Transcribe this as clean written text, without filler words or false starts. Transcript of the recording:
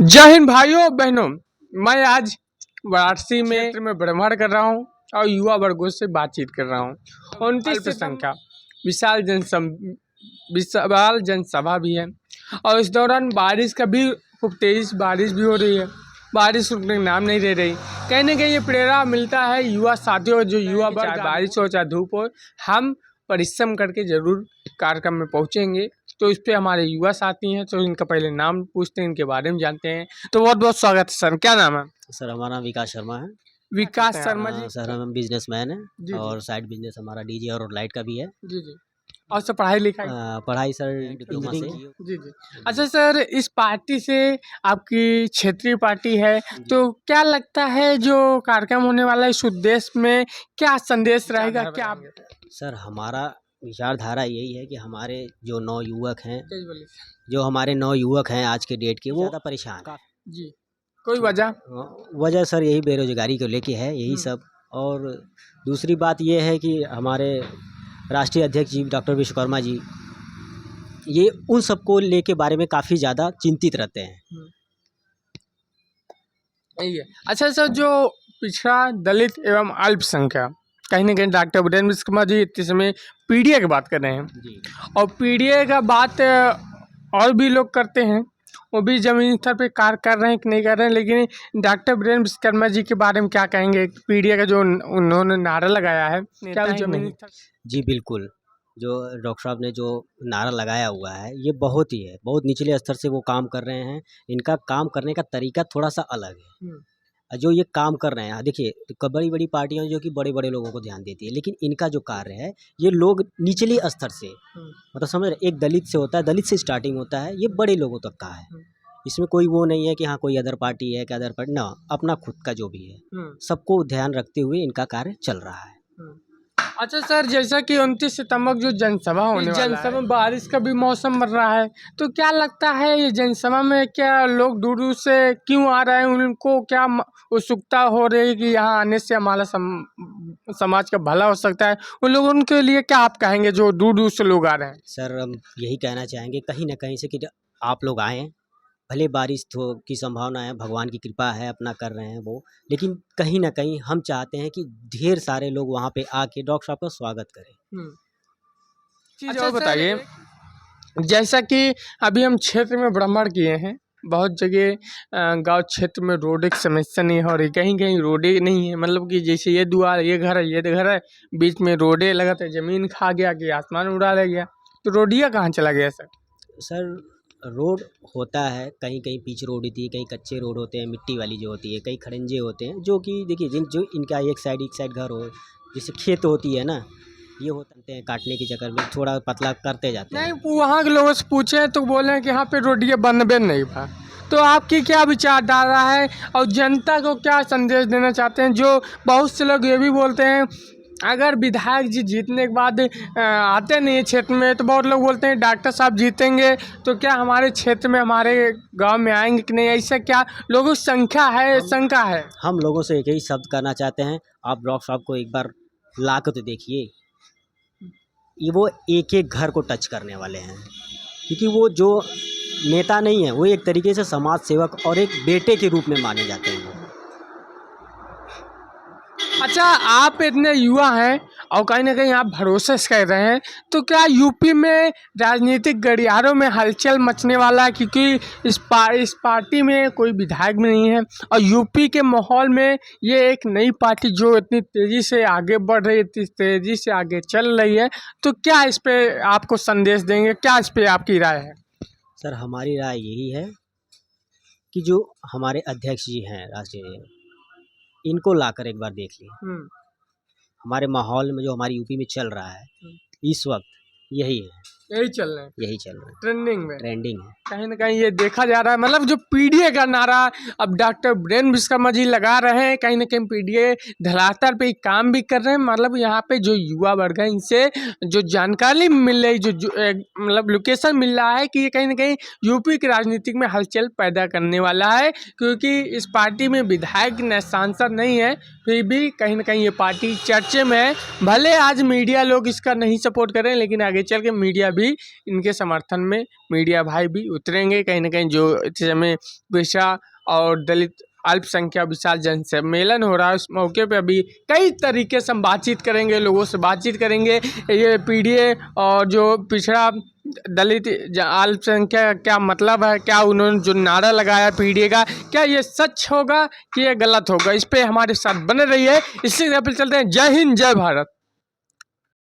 जय हिंद भाइयों बहनों, मैं आज वाराणसी में क्षेत्र में भ्रमण कर रहा हूं और युवा वर्गों से बातचीत कर रहा हूं। 29 संख्या विशाल जनसभा भी है और इस दौरान बारिश का भी खूब तेज बारिश भी हो रही है। बारिश रुकने का नाम नहीं ले रही। कहीं ना कहीं ये प्रेरणा मिलता है युवा साथियों, जो युवा वर्ग, बारिश हो चाहे धूप हो, हम परिश्रम करके जरूर कार्यक्रम में पहुंचेंगे। तो इस पे हमारे युवा साथी हैं, तो इनका पहले नाम पूछते हैं, इनके बारे में जानते हैं। तो बहुत बहुत स्वागत है सर। क्या नाम है? सर हमारा विकास शर्मा है। विकास शर्मा जी। सर हम बिजनेसमैन हैं जी, और साइड बिजनेस हमारा डीजे और लाइट का भी है। जी जी। और सर पढ़ाई लिखाई? पढ़ाई सर डिप्लोमा से। जी जी। अच्छा सर, इस पार्टी से आपकी क्षेत्रीय पार्टी है, तो क्या लगता है जो कार्यक्रम होने वाला है इस उद्देश्य में क्या संदेश रहेगा? क्या आप? सर हमारा विचारधारा यही है कि हमारे जो नौयुवक हैं, जी आज के डेट के, वो ज़्यादा परेशान हैं। जी। कोई वजह? वजह सर यही बेरोजगारी को लेके है, यही सब। और दूसरी बात ये है कि हमारे राष्ट्रीय अध्यक्ष जी डॉक्टर विश्वकर्मा जी, ये उन सबको लेके बारे में काफ़ी ज़्यादा चिंतित रहते हैं। यही है। अच्छा सर, जो पिछड़ा, दलित एवं अल्पसंख्यक, कहीं ना कहीं डॉक्टर वीरेंद्र विश्वकर्मा जी इस समय पीडीए की बात कर रहे हैं जी। और पीडीए का बात और भी लोग करते हैं, वो भी जमीन स्तर पे कार्य कर रहे हैं कि नहीं कर रहे हैं, लेकिन डॉक्टर वीरेंद्र विश्वकर्मा जी के बारे में क्या कहेंगे? पीडीए का जो उन्होंने नारा लगाया है, क्या जमीन स्तर? जी बिल्कुल, जो डॉक्टर साहब ने जो नारा लगाया हुआ है, ये बहुत ही है, बहुत निचले स्तर से वो काम कर रहे हैं। इनका काम करने का तरीका थोड़ा सा अलग है। जो ये काम कर रहे हैं, देखिए बड़ी बड़ी पार्टियां जो कि बड़े बड़े लोगों को ध्यान देती है, लेकिन इनका जो कार्य है ये लोग निचले स्तर से, मतलब समझ रहे, एक दलित से होता है, दलित से स्टार्टिंग होता है, ये बड़े लोगों तक का है। इसमें कोई वो नहीं है कि हाँ कोई अदर पार्टी है कि अदर पार्टी ना, अपना खुद का जो भी है सबको ध्यान रखते हुए इनका कार्य चल रहा है। अच्छा सर, जैसा कि 29 सितंबर जो जनसभा होने वाला है, जनसभा में बारिश का भी मौसम बन रहा है, तो क्या लगता है ये जनसभा में क्या लोग दूर दूर से क्यों आ रहे हैं? उनको क्या उत्सुकता हो रही है कि यहाँ आने से हमारा समाज का भला हो सकता है? उन लोगों के लिए क्या आप कहेंगे जो दूर दूर से लोग आ रहे हैं? सर हम यही कहना चाहेंगे कहीं ना कहीं से कि आप लोग आएँ, भले बारिश की संभावना है, भगवान की कृपा है, अपना कर रहे हैं वो, लेकिन कहीं ना कहीं हम चाहते हैं कि ढेर सारे लोग वहाँ पे आके डॉक्टर साहब का स्वागत करें। अच्छा बताइए, जैसा कि अभी हम क्षेत्र में भ्रमण किए हैं, बहुत जगह गांव क्षेत्र में रोड की समस्या नहीं हो रही, कहीं कहीं रोडे नहीं है, मतलब कि जैसे ये द्वार, ये घर है, ये घर है, बीच में रोडे लगा था, जमीन खा गया कि आसमान उड़ा ले गया, तो रोडिया कहाँ चला गया सर? सर रोड होता है, कहीं कहीं पिच रोड होती है, कहीं कच्चे रोड होते हैं, मिट्टी वाली जो होती है, कहीं खड़ंजे होते हैं, जो कि देखिए जो इनका एक साइड घर हो, जैसे खेत होती है ना, ये होते हैं, काटने के चक्कर में थोड़ा पतला करते जाते हैं। नहीं, वहाँ के लोगों से पूछे तो बोले कि यहाँ पे रोडिया बनबे नहीं पा। तो आपकी क्या विचारधारा है और जनता को क्या संदेश देना चाहते हैं? जो बहुत से लोग ये भी बोलते हैं, अगर विधायक जी जीतने के बाद आते नहीं है क्षेत्र में, तो बहुत लोग बोलते हैं डॉक्टर साहब जीतेंगे तो क्या हमारे क्षेत्र में, हमारे गांव में आएंगे कि नहीं? ऐसा क्या लोगों की संख्या है, शंका है? हम लोगों से एक ही शब्द करना चाहते हैं, आप डॉक्टर साहब को एक बार ला कर तो देखिए, ये वो एक एक घर को टच करने वाले हैं, क्योंकि वो जो नेता नहीं है, वो एक तरीके से समाज सेवक और एक बेटे के रूप में माने जाते हैं। अच्छा, आप इतने युवा हैं और कहीं ना कहीं आप भरोसे से कर रहे हैं, तो क्या यूपी में राजनीतिक गलियारों में हलचल मचने वाला है? क्योंकि इस पार्टी में कोई विधायक भी नहीं है और यूपी के माहौल में ये एक नई पार्टी जो इतनी तेज़ी से आगे बढ़ रही है, इतनी तेज़ी से आगे चल रही है, तो क्या इस पर आपको संदेश देंगे? क्या इस पर आपकी राय है? सर हमारी राय यही है कि जो हमारे अध्यक्ष जी हैं राष्ट्रीय, इनको लाकर एक बार देख लिए। हमारे माहौल में जो हमारी यूपी में चल रहा है इस वक्त, यही चल रहा है, ट्रेंडिंग है। कहीं ना कहीं ये देखा जा रहा है, मतलब जो पीडीए का नारा अब डॉक्टर वीरेंद्र विश्वकर्मा जी लगा रहे हैं, कहीं ना कहीं पीडीए धरातल पे काम भी कर रहे हैं। मतलब यहाँ पे जो युवा वर्ग है, इनसे जो जानकारी मिल रही, जो मतलब लोकेशन मिल रहा है कि ये कहीं ना कहीं यूपी की राजनीतिक में हलचल पैदा करने वाला है, क्योंकि इस पार्टी में विधायक न सांसद नहीं है, फिर भी कहीं ना कहीं ये पार्टी चर्चे में है। भले आज मीडिया लोग इसका नहीं सपोर्ट कर रहे हैं, लेकिन आगे चल के मीडिया भी इनके समर्थन में मीडिया भाई भी उतरेंगे कहीं ना कहीं। जो इस समय पिछड़ा और दलित अल्पसंख्यक विशाल जनसम्मेलन हो रहा है, उस मौके पे अभी कई तरीके से हम बातचीत करेंगे, लोगों से बातचीत करेंगे। ये पीडीए और जो पिछड़ा दलित अल्पसंख्यक क्या मतलब है, क्या उन्होंने जो नारा लगाया पीडीए का, क्या ये सच होगा कि ये गलत होगा, इस पे हमारे साथ बने रहिए। इससे चलते हैं। जय हिंद, जय भारत।